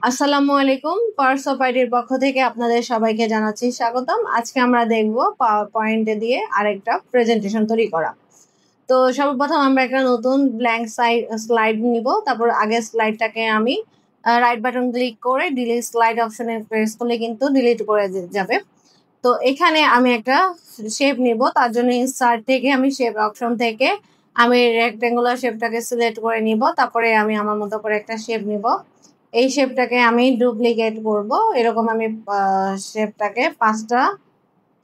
আসসালামু আলাইকুম। Purse of আইডির পক্ষ থেকে আপনাদের সবাইকে জানাচ্ছি স্বাগতম। আজকে আমরা দেখব পাওয়ার পয়েন্টে দিয়ে আরেকটা প্রেজেন্টেশন তৈরি করা। তো সর্বপ্রথম আমরা একটা নতুন ব্ল্যাঙ্ক স্লাইড নিব। তারপর আগের স্লাইডটাকে আমি রাইট বাটন ক্লিক করে ডিলিট স্লাইড অপশনে প্রেস করলে কিন্তু ডিলিট করে যাবে। তো এখানে আমি একটা শেপ নিব। তার জন্য ইনসার্ট থেকে আমি শেপ অপশন থেকে আমি রেক্টেঙ্গুলার শেপটাকে সিলেক্ট করে নিব। তারপরে আমি আমার মতো করে একটা শেপ নিব। এই শেপটাকে আমি ডুপ্লিকেট করব। এরকম আমি শেপটাকে 5টা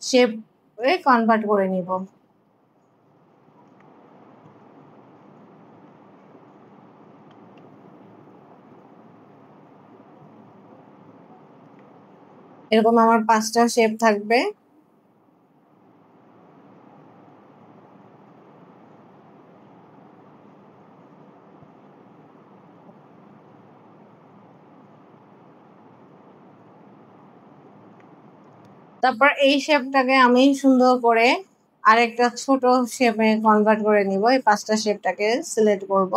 শেপে কনভার্ট করে নিব। এরকম আমার 5টা শেপ থাকবে। তারপর এই শেপটাকে আমি সুন্দর করে আরেকটা ছোট শেপে কনভার্ট করে নিব। এই 5টা শেপটাকে সিলেক্ট করব।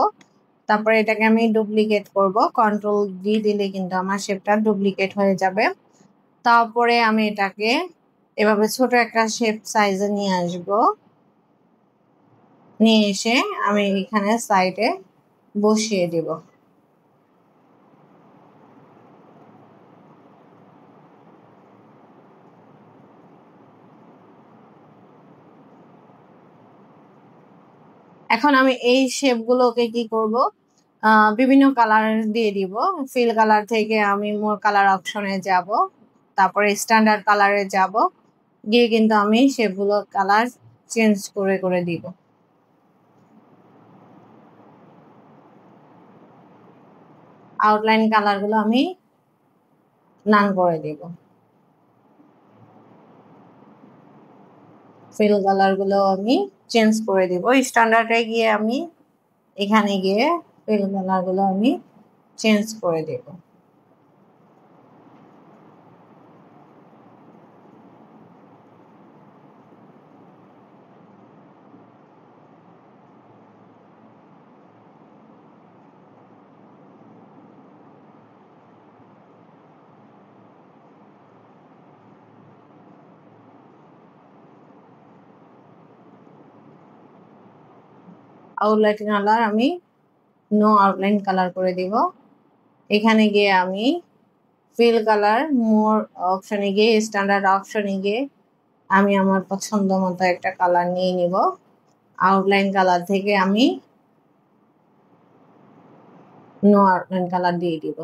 তারপরে এটাকে আমি ডুপ্লিকেট করব। কন্ট্রোল ডি দিলে কিন্তু আমার শেপটা ডুপ্লিকেট হয়ে যাবে। তারপরে আমি এটাকে এভাবে ছোট একটা শেপ সাইজে নিয়ে আসব। নিয়ে এসে আমি এখানে সাইডে বসিয়ে দেব। এখন আমি এই শেপগুলোকে কি করব, বিভিন্ন কালার দিয়ে দিব। ফিল কালার থেকে আমি মোর কালার অপশনে যাব। তারপরে স্ট্যান্ডার্ড কালারে যাব। গিয়ে কিন্তু আমি শেপগুলো কালার চেঞ্জ করে করে দিব। আউটলাইন কালারগুলো আমি নান করে দিব। ফিল কালারগুলো আমি চেঞ্জ করে দিব। স্ট্যান্ডার্ডে গিয়ে আমি এখানে গিয়ে ফিল কালারগুলো আমি চেঞ্জ করে দেব। আউটলাইন কালার আমি নো আউটলাইন কালার করে দিব। এখানে গিয়ে আমি ফিল কালার মোর অপশনে গিয়ে স্ট্যান্ডার্ড অপশনে গিয়ে আমি আমার পছন্দ মতো একটা কালার নিয়ে নিব। আউটলাইন কালার থেকে আমি নো আউটলাইন কালার দিয়ে দিব।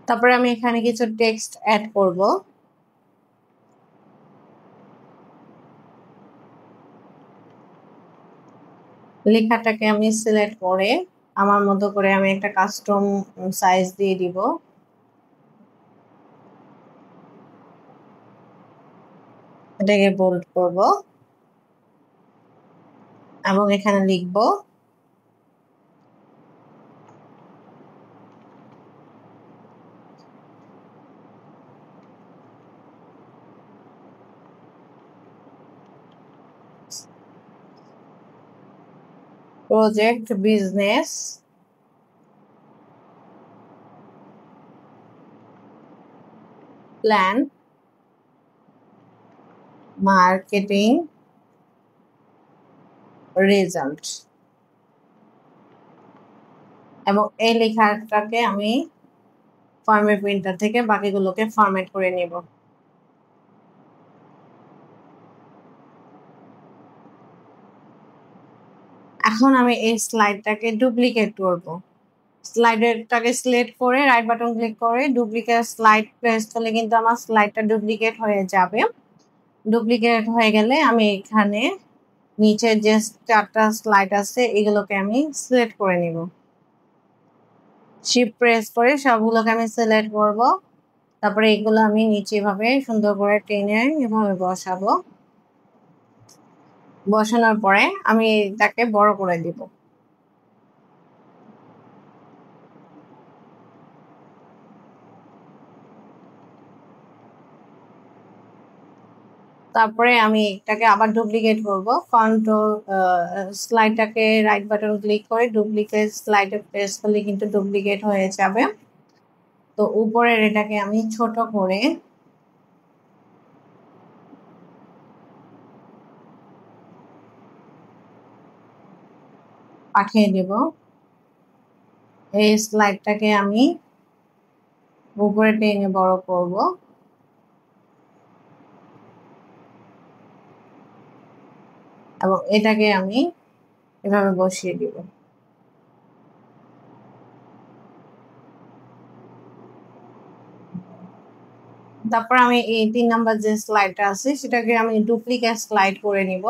তারপরে আমি এখানে কিছু টেক্সট অ্যাড করব। লেখাটাকে আমি সিলেক্ট করে আমার মতো করে আমি একটা কাস্টম সাইজ দিয়ে দিব। এটাকে বোল্ড করব এবং এখানে লিখব project business plan marketing result. এবং এই লেখাটাকে আমি ফরম্যাট প্রিন্টার থেকে বাকিগুলোকে ফরম্যাট করে নেব। এখন আমি এই স্লাইডটাকে ডুপ্লিকেট করব। স্লাইডেরটাকে সিলেক্ট করে রাইট বাটন ক্লিক করে ডুপ্লিকেট স্লাইড প্রেস করলে কিন্তু আমার স্লাইডটা ডুপ্লিকেট হয়ে যাবে। ডুপ্লিকেট হয়ে গেলে আমি এখানে নিচে যে 4টা স্লাইড আছে এগুলোকে আমি সিলেক্ট করে নিব। শিফট প্রেস করে সবগুলোকে আমি সিলেক্ট করব। তারপরে এগুলো আমি নিচে ভাবে সুন্দর করে টেনে এভাবে বসাবো। বসানোর পরে আমি এটাকে বড় করে দিব। তারপরে আমি এটাকে আবার ডুপ্লিকেট করব। কন্ট্রোল স্লাইডটাকে রাইট বাটন ক্লিক করে ডুপ্লিকেট স্লাইডে প্রেস করলে কিন্তু ডুপ্লিকেট হয়ে যাবে। তো উপরের এটাকে আমি ছোট করে পাঠিয়ে দেব। এই স্লাইডটাকে আমি উপরে টেনে বড় করব এবং এটাকে আমি এভাবে বসিয়ে দিব। তারপর আমি এই 3 নাম্বার যে স্লাইডটা আছে সেটাকে আমি ডুপ্লিকেট স্লাইড করে নিব।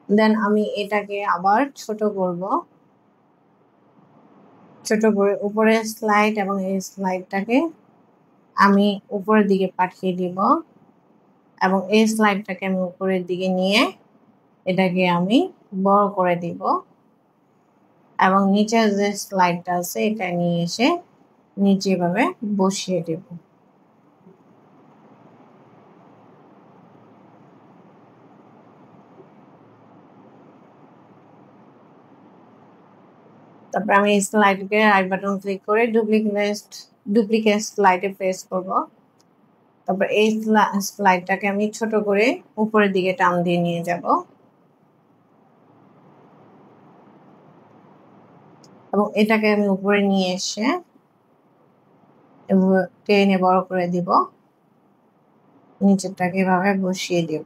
দেন আমি এটাকে আবার ছোট করব, ছোট করে উপরের স্লাইড এবং এই স্লাইডটাকে আমি উপরের দিকে পাঠিয়ে দিব এবং এই স্লাইডটাকে আমি উপরের দিকে নিয়ে এটাকে আমি বড় করে দিব এবং নিচের যে স্লাইডটা আছে এটা নিয়ে এসে নিচে এভাবে বসিয়ে দেব। তারপর আমি এই স্লাইডকে রাইট বাটন ক্লিক করে ডুপ্লিকেট স্লাইডে প্রেস করব। তারপর এই স্লাইডটাকে আমি ছোট করে উপরের দিকে টান দিয়ে নিয়ে যাব এবং এটাকে আমি উপরে নিয়ে এসে টেনে বড় করে দিব, নিচেরটাকে এভাবে বসিয়ে দেব।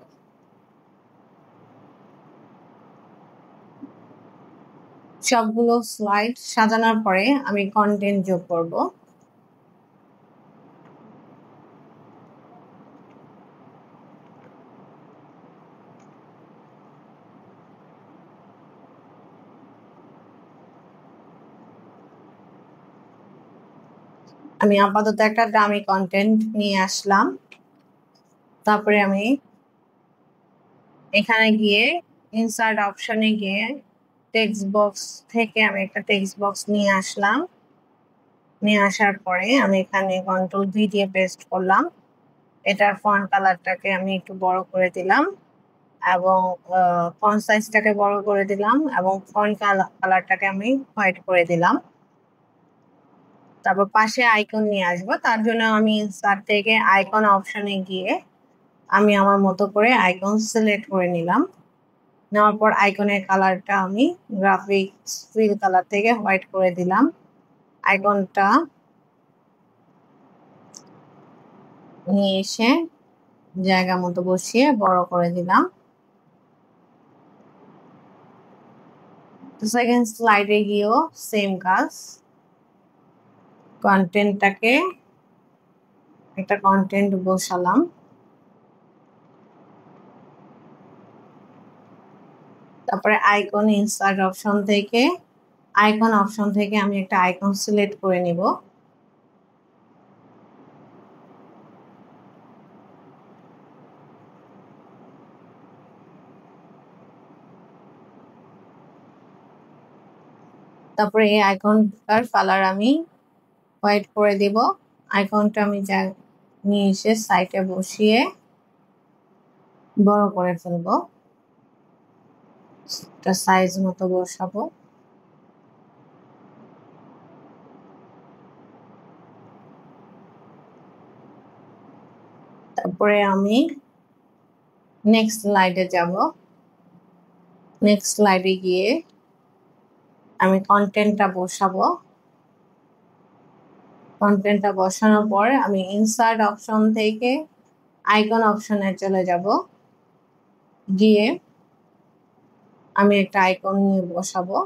সবগুলো স্লাইড সাজানোর পরে আমি কন্টেন্ট যোগ করব। আমি আপাতত একটা ডামি কন্টেন্ট নিয়ে আসলাম। তারপরে আমি এখানে গিয়ে ইনসার্ট অপশনে গিয়ে টেক্সট বক্স থেকে আমি একটা টেক্সট বক্স নিয়ে আসলাম। নিয়ে আসার পরে আমি এখানে কন্ট্রোল ভি দিয়ে পেস্ট করলাম। এটার ফন্ট কালারটাকে আমি একটু বড় করে দিলাম এবং ফন্ট সাইজটাকে বড় করে দিলাম এবং ফন্ট কালারটাকে আমি হোয়াইট করে দিলাম। তারপর পাশে আইকন নিয়ে আসবো, তার জন্য আমি ইনসার্ট থেকে আইকন অপশনে গিয়ে আমি আমার মতো করে আইকন সিলেক্ট করে নিলাম। নেওয়ার পর আইকনের কালারটা আমি গ্রাফিক্স ফিল কালার থেকে হোয়াইট করে দিলাম। আইকনটা নিয়ে এসে জায়গা মতো বসিয়ে বড় করে দিলাম। সেকেন্ড স্লাইডে গিয়েও সেম কাজ, কন্টেন্টটাকে একটা কন্টেন্ট বসালাম। তারপরে আইকন ইনসার্ট অপশন থেকে আমি একটা আইকন সিলেক্ট করে নিব। তারপরে এই আইকনটার কালার আমি হোয়াইট করে দিব। আইকনটা আমি নিয়ে এসে সাইডে বসিয়ে বড় করে ফেলবো, একটা সাইজ মতো বসাবো। তারপরে আমি নেক্সট স্লাইডে যাব। নেক্সট স্লাইডে গিয়ে আমি কন্টেন্টটা বসাবো। কন্টেন্টটা বসানোর পর আমি ইনসার্ট অপশন থেকে আইকন অপশনে চলে যাব, গিয়ে আমি একটা আইকন নিয়ে বসাবো।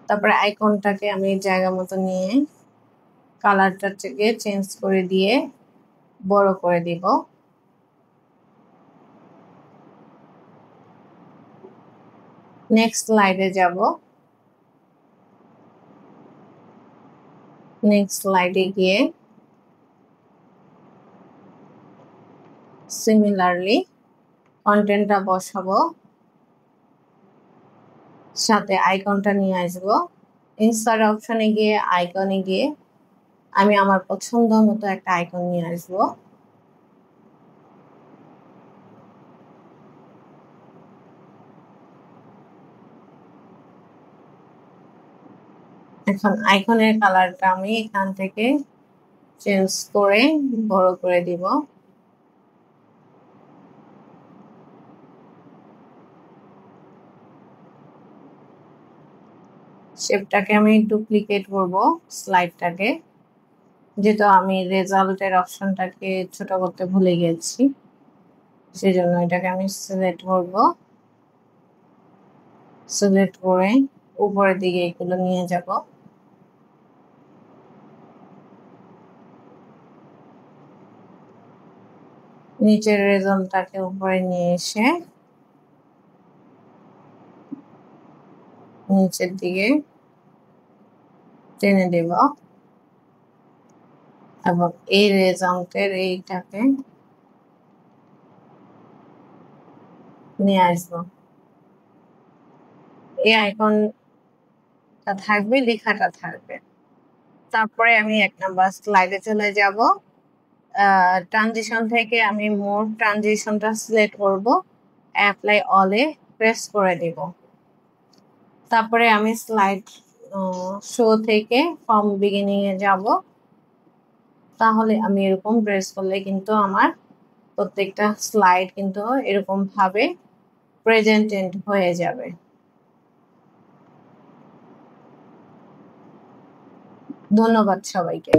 তারপরে আইকনটাকে আমি জায়গা মতো নিয়ে কালারটা থেকে চেঞ্জ করে দিয়ে বড় করে দিব। নেক্সট স্লাইডে যাব। নেক্সট স্লাইডে গিয়ে সিমিলারলি কন্টেন্টটা বসাবো, সাথে আইকনটা নিয়ে আসবো। ইনসার্ট অপশনে গিয়ে আইকনে গিয়ে আমি আমার পছন্দ মতো একটা আইকন নিয়ে আসবো। এখন আইকনের কালারটা আমি এখান থেকে চেঞ্জ করে বড় করে দিব। শেপটাকে আমি ডুপ্লিকেট করব, স্লাইডটাকে, যেহেতু আমি রেজাল্টের অপশনটাকে ছোট করতে ভুলে গেছি, সেজন্য এটাকে আমি সিলেক্ট করব। সিলেক্ট করে উপরের দিকে এগুলো নিয়ে যাব। নিচের রেজাল্টটাকে উপরে নিয়ে এসে নিচের দিকে টেনে দেব এবং এই রেজাল্টের এইটাকে নিয়ে আসবো। এই আইকনটা থাকবে, লেখাটা থাকবে। তারপরে আমি 1 নাম্বার স্লাইডে চলে যাব। ট্রানজিশন থেকে আমি মোর ট্রানজিশনটা সিলেক্ট করব, অ্যাপ্লাই অলে প্রেস করে দেব। তারপরে আমি স্লাইড শো থেকে ফ্রম বিগিনিং এ যাব। তাহলে আমি এরকম প্রেস করলে কিন্তু আমার প্রত্যেকটা স্লাইড কিন্তু এরকম ভাবে প্রেজেন্টেড হয়ে যাবে। ধন্যবাদ সবাইকে।